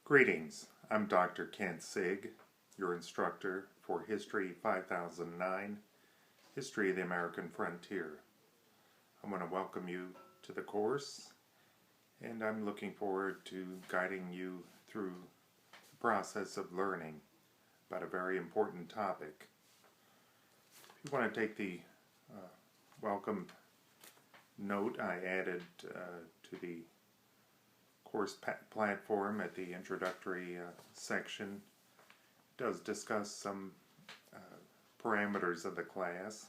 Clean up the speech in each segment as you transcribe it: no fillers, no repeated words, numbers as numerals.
Greetings, I'm Dr. Kent Sigg, your instructor for History 5009, History of the American Frontier. I want to welcome you to the course, and I'm looking forward to guiding you through the process of learning about a very important topic. If you want to take the welcome note I added to the course platform at the introductory section, does discuss some parameters of the class.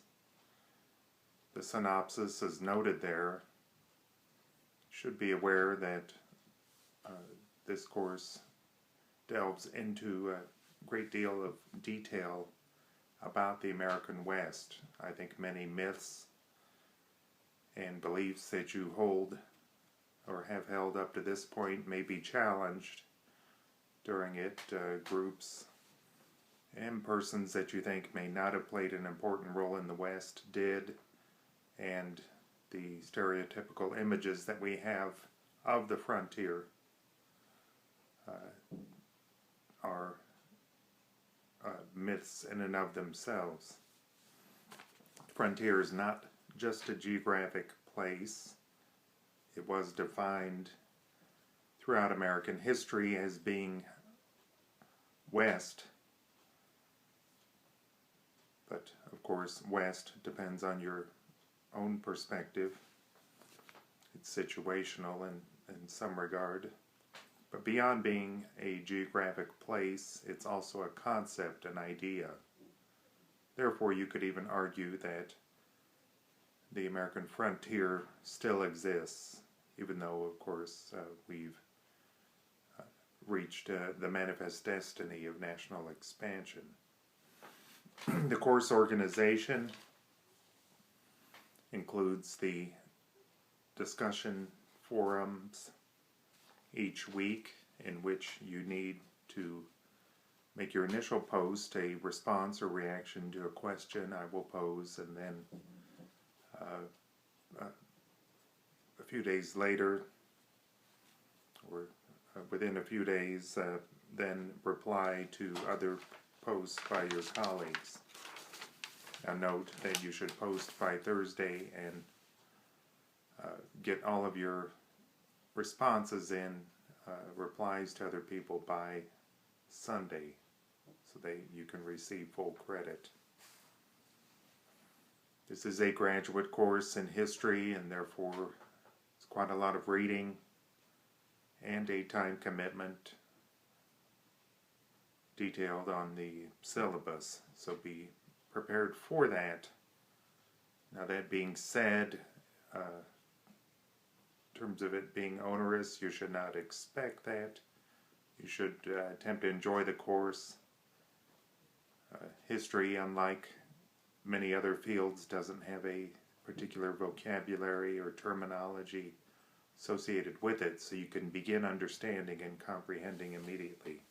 The synopsis is noted there. Should be aware that this course delves into a great deal of detail about the American West. I think many myths and beliefs that you hold or have held up to this point may be challenged during it. Groups and persons that you think may not have played an important role in the West did, and the stereotypical images that we have of the frontier are myths in and of themselves. The frontier is not just a geographic place. It was defined throughout American history as being west, but of course west depends on your own perspective. It's situational in some regard, but beyond being a geographic place, it's also a concept, an idea. Therefore, you could even argue that the American frontier still exists, even though, of course, we've reached the manifest destiny of national expansion. The course organization includes the discussion forums each week, in which you need to make your initial post a response or reaction to a question I will pose, and then a few days later, or within a few days, then reply to other posts by your colleagues. Now note that you should post by Thursday and get all of your responses in, replies to other people by Sunday, so that you can receive full credit. This is a graduate course in history, and therefore it's quite a lot of reading and a time commitment detailed on the syllabus, so be prepared for that. Now, that being said, in terms of it being onerous, you should not expect that. You should attempt to enjoy the course. History, unlike many other fields, doesn't have a particular vocabulary or terminology associated with it, so you can begin understanding and comprehending immediately.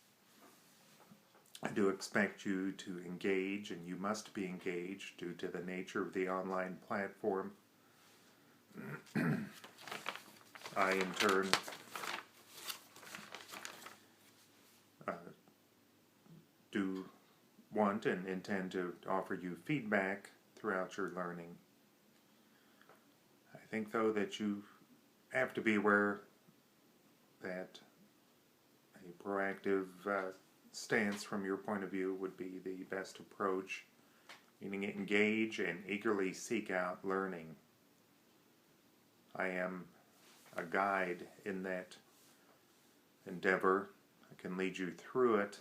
I do expect you to engage, and you must be engaged due to the nature of the online platform. I, in turn, do want and intend to offer you feedback throughout your learning. I think, though, that you have to be aware that a proactive stance from your point of view would be the best approach, meaning engage and eagerly seek out learning. I am a guide in that endeavor. I can lead you through it,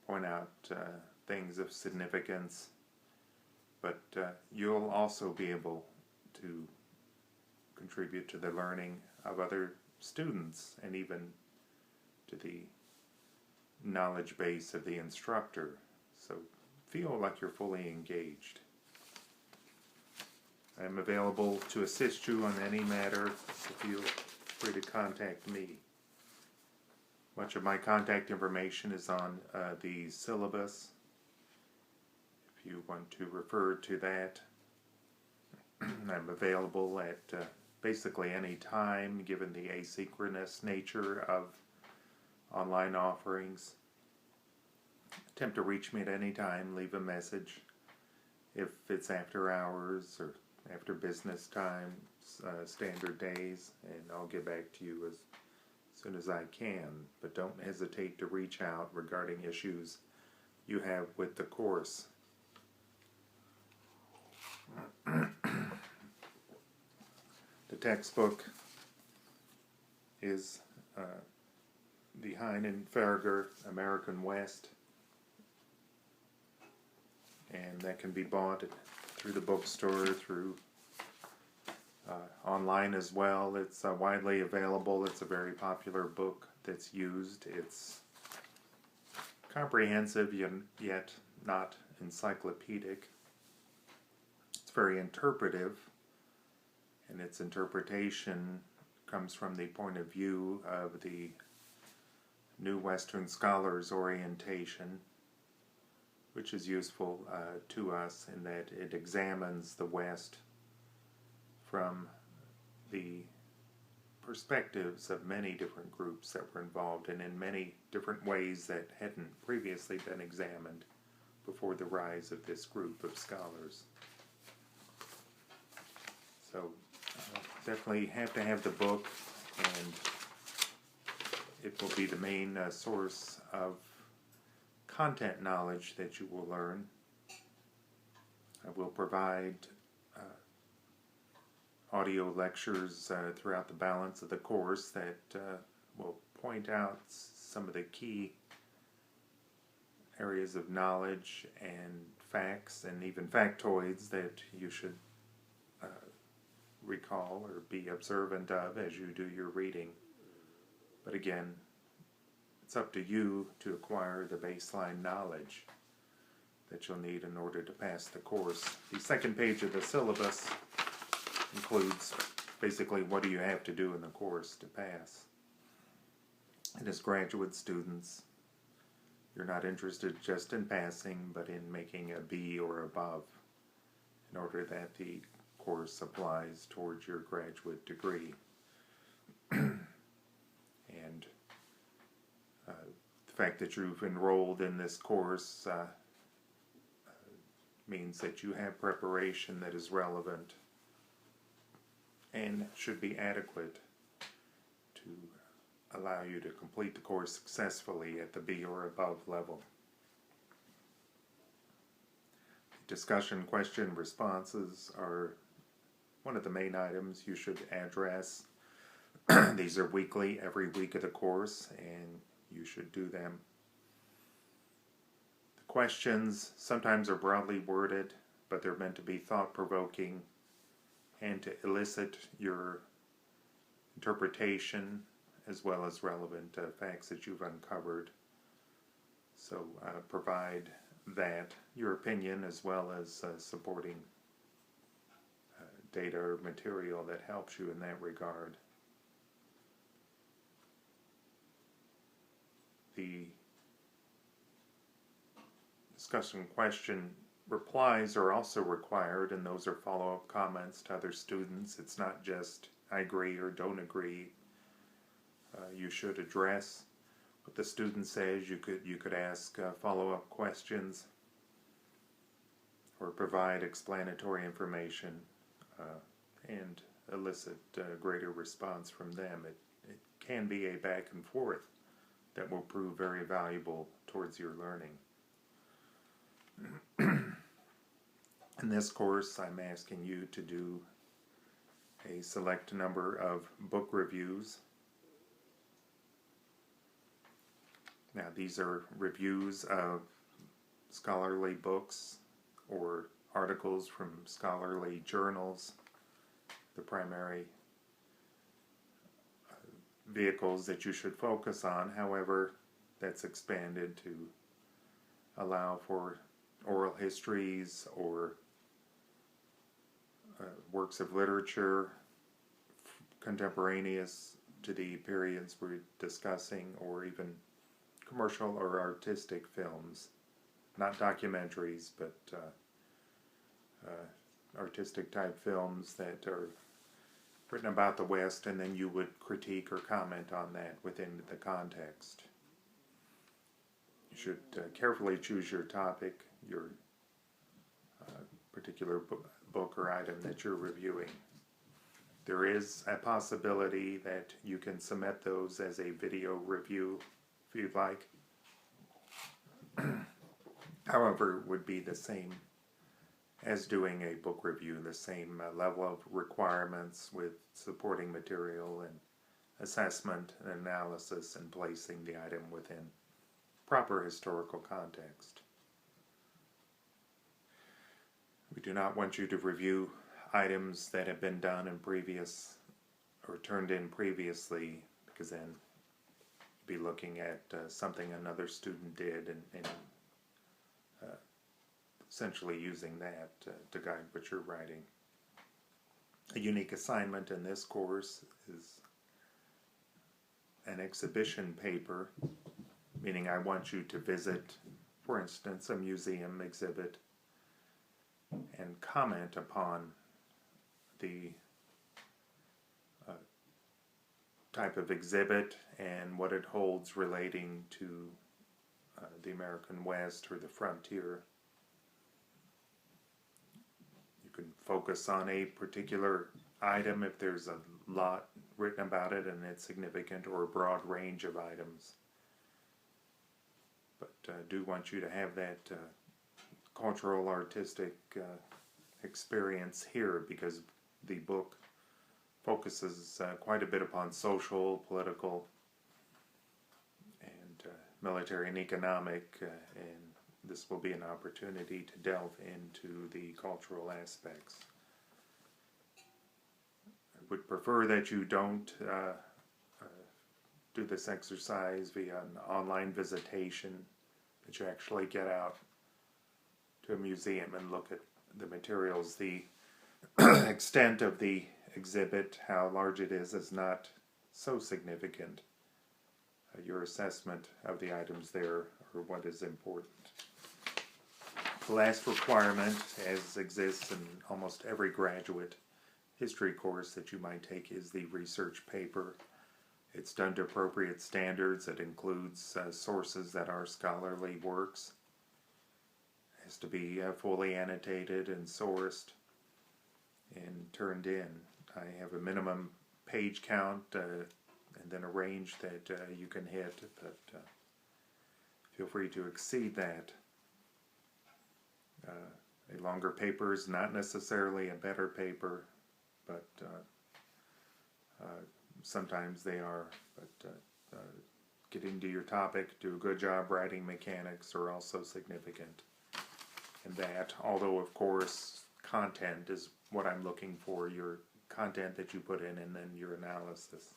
point out things of significance, but you'll also be able to contribute to the learning of other students, and even to the knowledge base of the instructor. So feel like you're fully engaged. I am available to assist you on any matter, so feel free to contact me. Much of my contact information is on the syllabus. If you want to refer to that, I'm available at basically any time, given the asynchronous nature of online offerings. Attempt to reach me at any time. Leave a message if it's after hours or after business time, standard days, and I'll get back to you as soon as I can. But don't hesitate to reach out regarding issues you have with the course. The textbook is the Hein and Faragher American West, and that can be bought through the bookstore, through online as well. It's widely available. It's a very popular book that's used. It's comprehensive yet not encyclopedic. It's very interpretive, and its interpretation comes from the point of view of the New Western Scholars orientation, which is useful to us in that it examines the West from the perspectives of many different groups that were involved and in many different ways that hadn't previously been examined before the rise of this group of scholars. So definitely have to have the book, and it will be the main source of content knowledge that you will learn. I will provide audio lectures throughout the balance of the course that will point out some of the key areas of knowledge and facts and even factoids that you should recall or be observant of as you do your reading. But again, it's up to you to acquire the baseline knowledge that you'll need in order to pass the course. The second page of the syllabus includes basically what do you have to do in the course to pass. And as graduate students, you're not interested just in passing, but in making a B or above in order that the course applies towards your graduate degree. And the fact that you've enrolled in this course means that you have preparation that is relevant and should be adequate to allow you to complete the course successfully at the B or above level. Discussion, question, responses are one of the main items you should address. These are weekly, every week of the course, and you should do them. The questions sometimes are broadly worded, but they're meant to be thought-provoking and to elicit your interpretation as well as relevant facts that you've uncovered. So provide that, your opinion, as well as supporting data or material that helps you in that regard. The discussion question replies are also required, and those are follow-up comments to other students. It's not just I agree or don't agree. You should address what the student says. You could ask follow-up questions or provide explanatory information and elicit greater response from them. It can be a back and forth that will prove very valuable towards your learning. In this course, I'm asking you to do a select number of book reviews. Now, these are reviews of scholarly books or articles from scholarly journals, the primary vehicles that you should focus on. However, that's expanded to allow for oral histories or works of literature contemporaneous to the periods we're discussing, or even commercial or artistic films, not documentaries, but artistic type films that are written about the West, and then you would critique or comment on that within the context. You should carefully choose your topic, your particular book or item that you're reviewing. There is a possibility that you can submit those as a video review if you'd like. However, it would be the same as doing a book review, the same level of requirements with supporting material and assessment and analysis and placing the item within proper historical context. We do not want you to review items that have been done in previous or turned in previously, because then you'd be looking at something another student did and essentially using that to guide what you're writing. A unique assignment in this course is an exhibition paper, meaning I want you to visit, for instance, a museum exhibit and comment upon the type of exhibit and what it holds relating to the American West or the frontier. You can focus on a particular item if there's a lot written about it and it's significant, or a broad range of items. But I do want you to have that cultural, artistic experience here, because the book focuses quite a bit upon social, political, and military and economic, and this will be an opportunity to delve into the cultural aspects. I would prefer that you don't do this exercise via an online visitation, that you actually get out to a museum and look at the materials. The extent of the exhibit, how large it is not so significant. Your assessment of the items there are what is important. The last requirement, as exists in almost every graduate history course that you might take, is the research paper. It's done to appropriate standards. It includes sources that are scholarly works. It has to be fully annotated and sourced and turned in. I have a minimum page count and then a range that you can hit, but feel free to exceed that. A longer paper is not necessarily a better paper, but sometimes they are. But getting to your topic, do a good job writing mechanics are also significant. And that, although of course content is what I'm looking for, your content that you put in and then your analysis.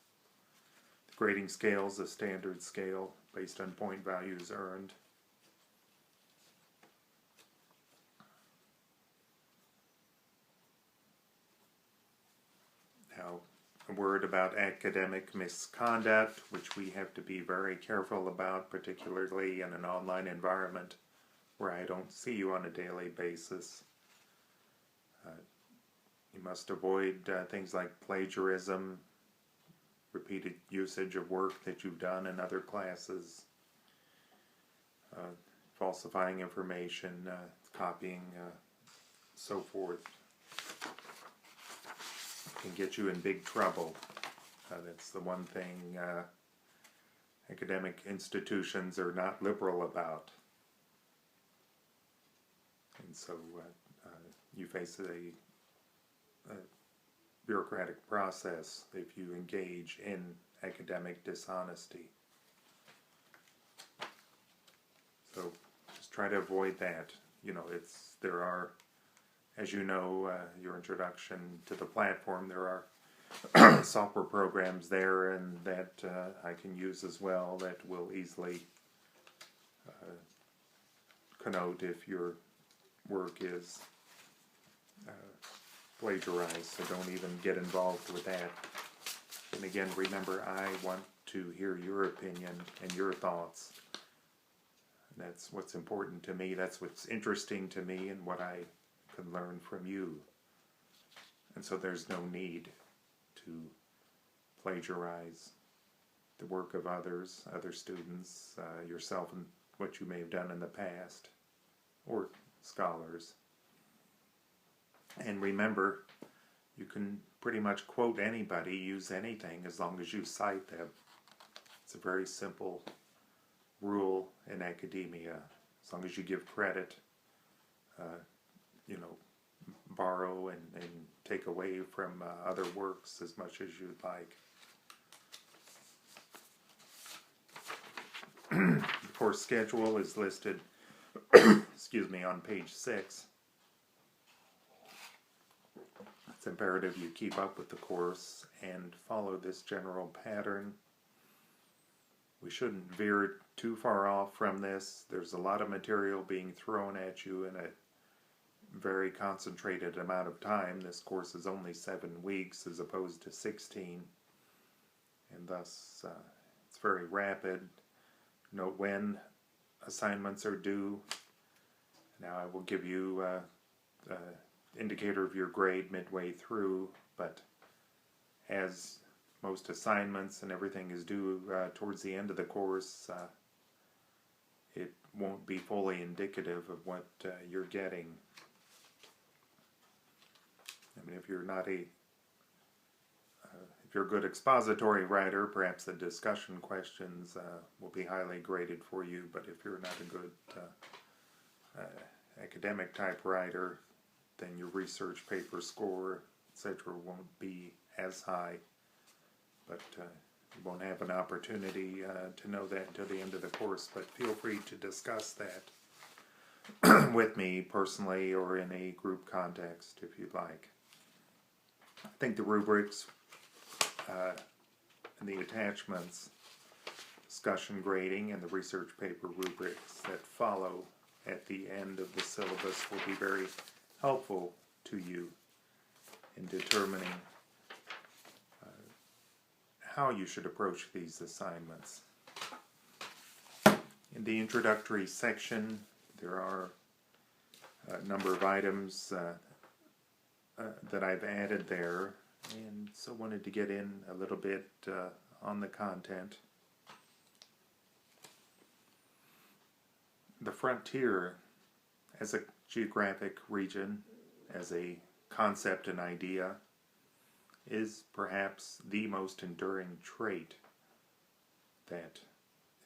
The grading scale is a standard scale based on point values earned. Now, a word about academic misconduct, which we have to be very careful about, particularly in an online environment where I don't see you on a daily basis. You must avoid things like plagiarism, repeated usage of work that you've done in other classes, falsifying information, copying, so forth. Can get you in big trouble. That's the one thing academic institutions are not liberal about. And so you face a bureaucratic process if you engage in academic dishonesty. So just try to avoid that. You know, there are, as you know, your introduction to the platform, there are software programs there and that I can use as well that will easily connote if your work is plagiarized, so don't even get involved with that. And again, remember, I want to hear your opinion and your thoughts. That's what's important to me. That's what's interesting to me and what I can learn from you. And so there's no need to plagiarize the work of others, other students, yourself what you may have done in the past, or scholars. And remember, you can pretty much quote anybody, use anything, as long as you cite them. It's a very simple rule in academia. As long as you give credit, borrow and take away from other works as much as you'd like. The course schedule is listed on page 6. It's imperative you keep up with the course and follow this general pattern. We shouldn't veer too far off from this. There's a lot of material being thrown at you in a very concentrated amount of time. This course is only 7 weeks as opposed to 16, and thus it's very rapid. Note when assignments are due. Now I will give you an indicator of your grade midway through, but as most assignments and everything is due towards the end of the course, it won't be fully indicative of what you're getting. I mean, if you're not if you're a good expository writer, perhaps the discussion questions will be highly graded for you, but if you're not a good academic type writer, then your research paper score, etc., won't be as high. But you won't have an opportunity to know that until the end of the course. But feel free to discuss that with me personally or in a group context if you'd like. I think the rubrics and the attachments, discussion grading, and the research paper rubrics that follow at the end of the syllabus will be very helpful to you in determining how you should approach these assignments. In the introductory section, there are a number of items that I've added there, and so wanted to get in a little bit on the content. The frontier as a geographic region, as a concept and idea, is perhaps the most enduring trait that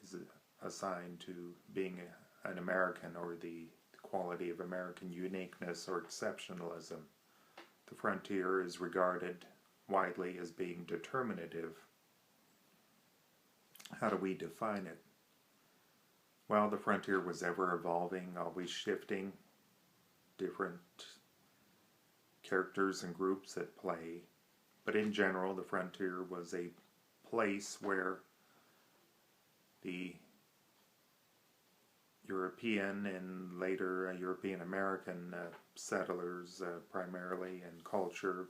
is assigned to being an American, or the quality of American uniqueness or exceptionalism. The frontier is regarded widely as being determinative. How do we define it? Well, the frontier was ever evolving, always shifting, different characters and groups at play. But in general, the frontier was a place where the European and later European American settlers primarily, and culture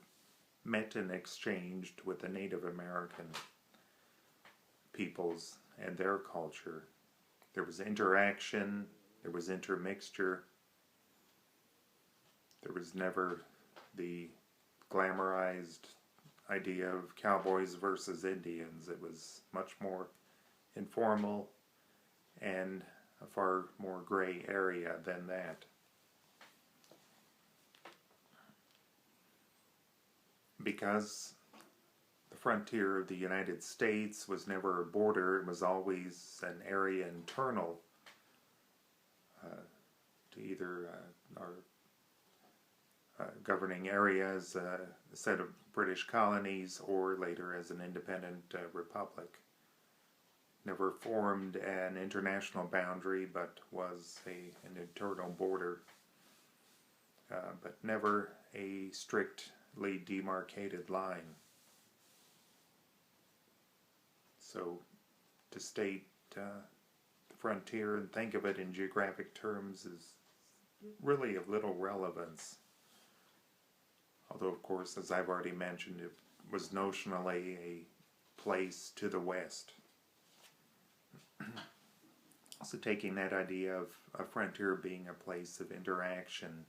met and exchanged with the Native American peoples and their culture. There was interaction, there was intermixture. There was never the glamorized idea of cowboys versus Indians. It was much more informal and a far more gray area than that. Because the frontier of the United States was never a border, it was always an area internal to either our governing area as a set of British colonies, or later as an independent republic. Never formed an international boundary, but was an internal border, but never a strictly demarcated line. So, to state the frontier and think of it in geographic terms is really of little relevance. Although, of course, as I've already mentioned, it was notionally a place to the west. So taking that idea of a frontier being a place of interaction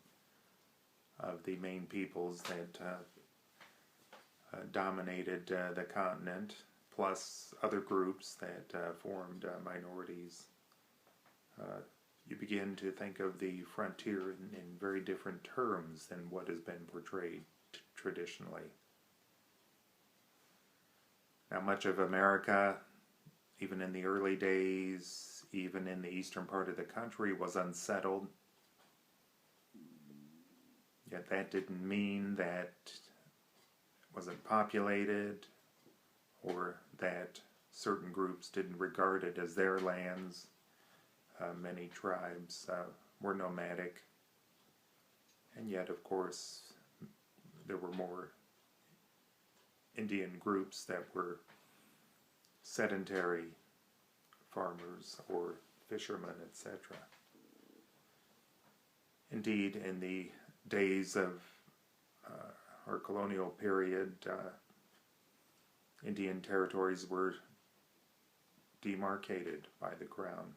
of the main peoples that dominated the continent, plus other groups that formed minorities you begin to think of the frontier in very different terms than what has been portrayed traditionally. Now, much of America, even in the early days, even in the eastern part of the country, was unsettled. Yet that didn't mean that it wasn't populated or that certain groups didn't regard it as their lands. Many tribes were nomadic, and yet, of course, there were more Indian groups that were sedentary farmers or fishermen, etc. Indeed, in the days of our colonial period, Indian territories were demarcated by the Crown.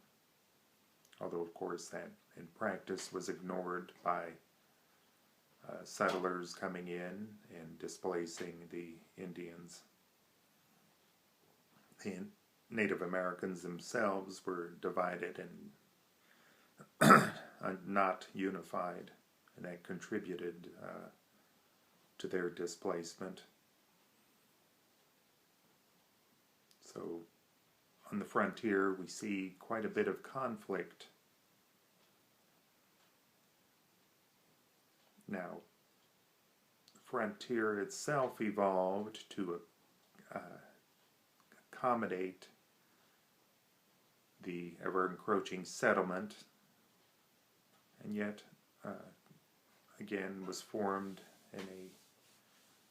Although, of course, that in practice was ignored by settlers coming in and displacing the Indians. The Native Americans themselves were divided and not unified, and that contributed to their displacement. So, on the frontier, we see quite a bit of conflict. Now, the frontier itself evolved to accommodate the ever-encroaching settlement, and yet, again, was formed in a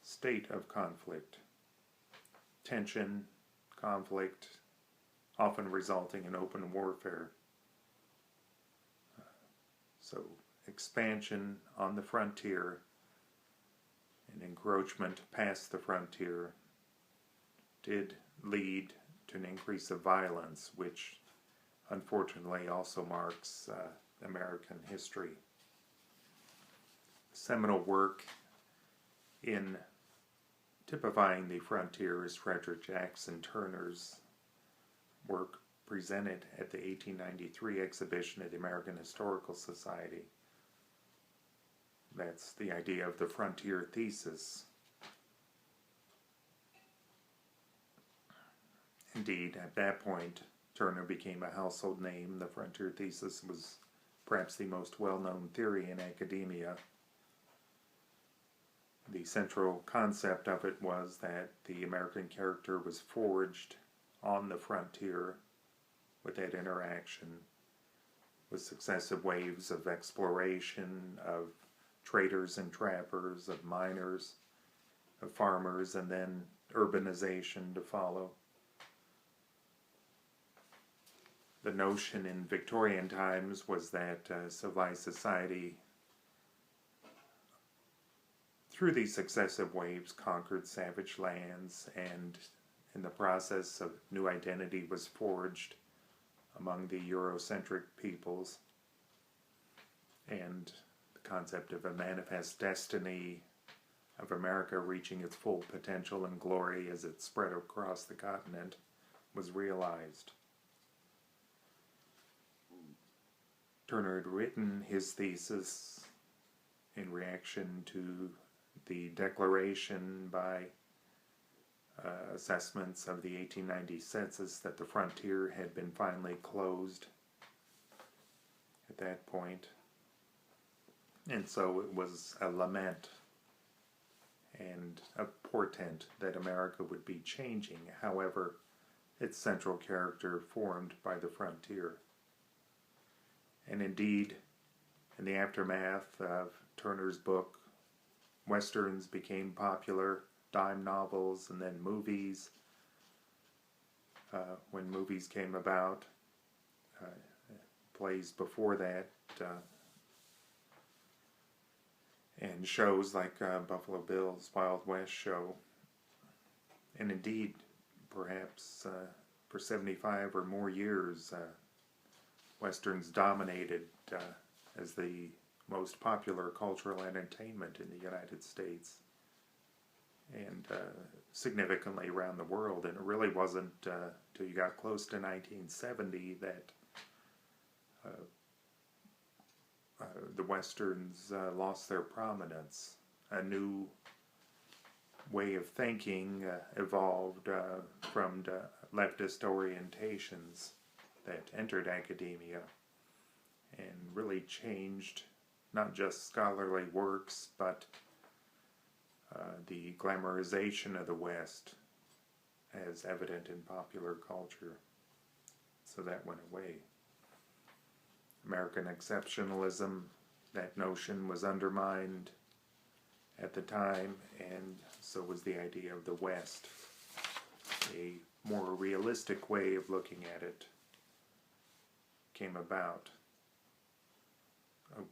state of conflict, tension, conflict, often resulting in open warfare. So expansion on the frontier and encroachment past the frontier did lead to an increase of violence, which unfortunately also marks American history. Seminal work in typifying the frontier is Frederick Jackson Turner's work presented at the 1893 exhibition at the American Historical Society. That's the idea of the frontier thesis. Indeed, at that point, Turner became a household name. The frontier thesis was perhaps the most well-known theory in academia. The central concept of it was that the American character was forged on the frontier with that interaction with successive waves of exploration, of traders and trappers, of miners, of farmers, and then urbanization to follow. The notion in Victorian times was that civilized society, through these successive waves, conquered savage lands, and in the process of new identity was forged among the Eurocentric peoples, and the concept of a manifest destiny of America reaching its full potential and glory as it spread across the continent was realized. Turner had written his thesis in reaction to the declaration by assessments of the 1890 census that the frontier had been finally closed at that point. And so it was a lament and a portent that America would be changing, however, its central character formed by the frontier. And indeed, in the aftermath of Turner's book, Westerns became popular, dime novels, and then movies. When movies came about, plays before that, and shows like Buffalo Bill's Wild West show. And indeed, perhaps for 75 or more years, Westerns dominated as the most popular cultural entertainment in the United States, and significantly around the world. And it really wasn't till you got close to 1970 that the Westerns lost their prominence. A new way of thinking evolved from the leftist orientations that entered academia and really changed not just scholarly works, but the glamorization of the West as evident in popular culture. So that went away. American exceptionalism, that notion was undermined at the time, and so was the idea of the West. A more realistic way of looking at it came about. A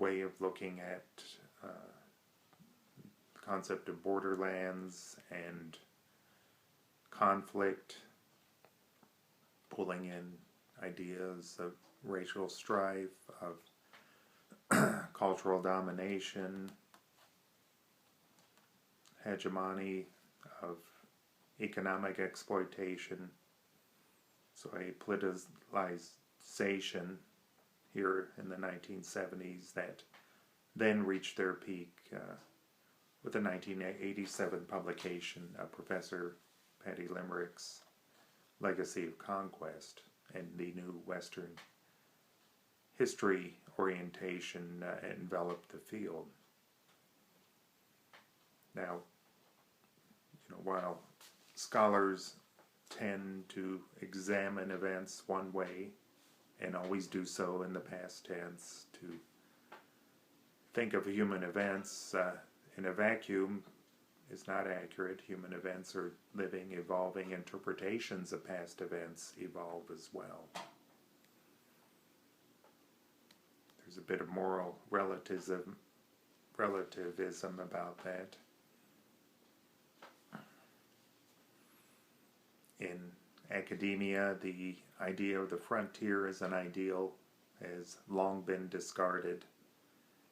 way of looking at the concept of borderlands and conflict, pulling in ideas of racial strife, of cultural domination, hegemony, of economic exploitation. So a politicization here in the 1970s that then reached their peak with the 1987 publication of Professor Patty Limerick's Legacy of Conquest, and the new Western history orientation enveloped the field. Now, while scholars tend to examine events one way, and always do so in the past tense, to think of human events in a vacuum is not accurate. Human events are living, evolving interpretations of past events evolve as well. There's a bit of moral relativism about that. In academia, the idea of the frontier as an ideal has long been discarded.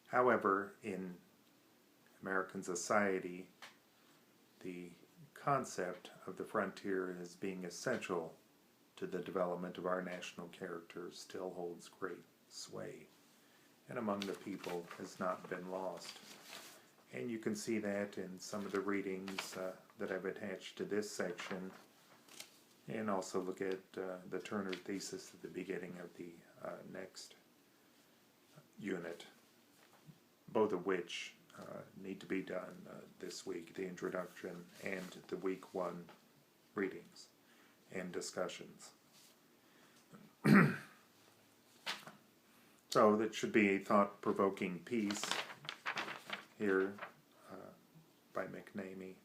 However, in American society, the concept of the frontier as being essential to the development of our national character still holds great sway, and among the people has not been lost. And you can see that in some of the readings that I've attached to this section, and also look at the Turner thesis at the beginning of the next unit, both of which need to be done this week, the introduction and the week 1 readings and discussions. So that should be a thought-provoking piece here by McNamee.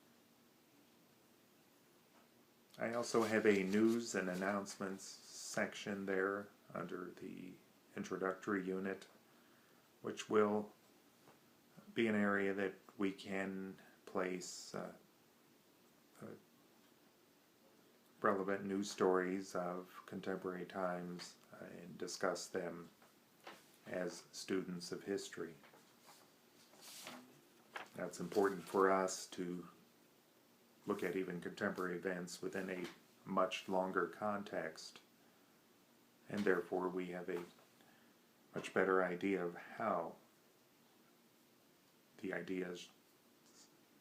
I also have a news and announcements section there under the introductory unit, which will be an area that we can place relevant news stories of contemporary times and discuss them as students of history. That's important for us to look at even contemporary events within a much longer context, and therefore we have a much better idea of how the ideas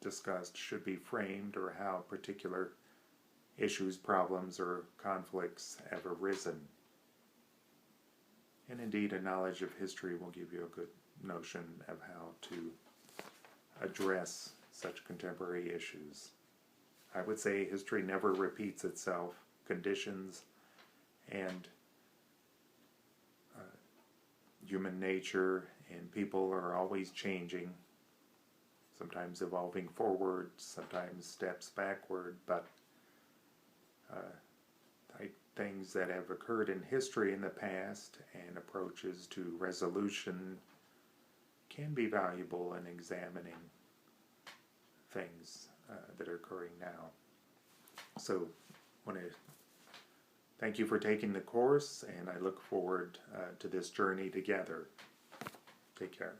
discussed should be framed, or how particular issues, problems, or conflicts have arisen. And indeed, a knowledge of history will give you a good notion of how to address such contemporary issues. I would say history never repeats itself. Conditions and human nature and people are always changing, sometimes evolving forward, sometimes steps backward, but things that have occurred in history in the past and approaches to resolution can be valuable in examining things that are occurring now. So I want to thank you for taking the course, and I look forward to this journey together. Take care.